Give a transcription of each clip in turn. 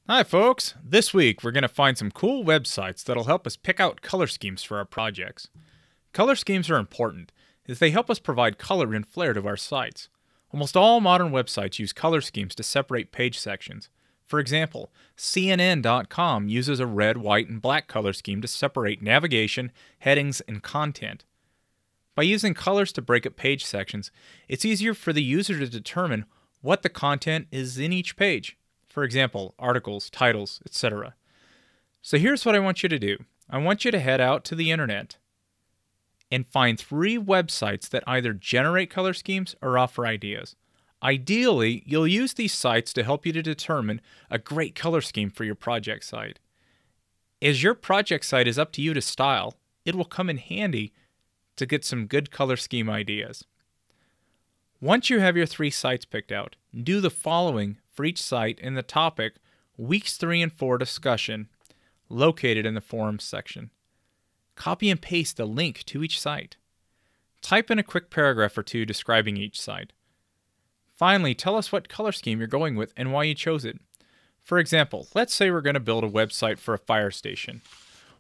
Hi folks! This week we're going to find some cool websites that'll help us pick out color schemes for our projects. Color schemes are important as they help us provide color and flair to our sites. Almost all modern websites use color schemes to separate page sections. For example, CNN.com uses a red, white, and black color scheme to separate navigation, headings, and content. By using colors to break up page sections, it's easier for the user to determine what the content is in each page. For example, articles, titles, etc. So here's what I want you to do. I want you to head out to the internet and find 3 websites that either generate color schemes or offer ideas. Ideally, you'll use these sites to help you to determine a great color scheme for your project site. As your project site is up to you to style, it will come in handy to get some good color scheme ideas. Once you have your 3 sites picked out, do the following for each site in the topic Weeks 3 and 4 discussion located in the forums section. Copy and paste the link to each site. Type in a quick paragraph or 2 describing each site. Finally, tell us what color scheme you're going with and why you chose it. For example, let's say we're going to build a website for a fire station.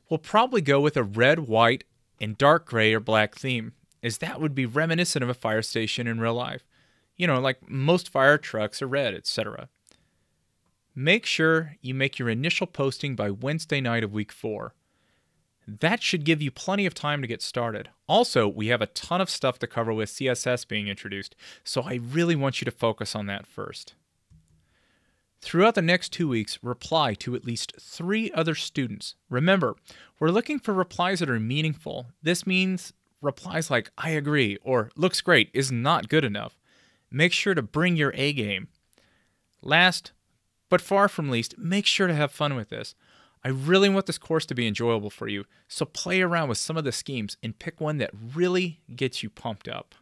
We'll probably go with a red, white, and dark gray or black theme, as that would be reminiscent of a fire station in real life. Like most fire trucks are red, etc. Make sure you make your initial posting by Wednesday night of week 4. That should give you plenty of time to get started. Also, we have a ton of stuff to cover with CSS being introduced, so I really want you to focus on that first. Throughout the next 2 weeks, reply to at least 3 other students. Remember, we're looking for replies that are meaningful. This means replies like, I agree, or looks great is not good enough. Make sure to bring your A game. Last, but far from least, make sure to have fun with this. I really want this course to be enjoyable for you, so play around with some of the schemes and pick one that really gets you pumped up.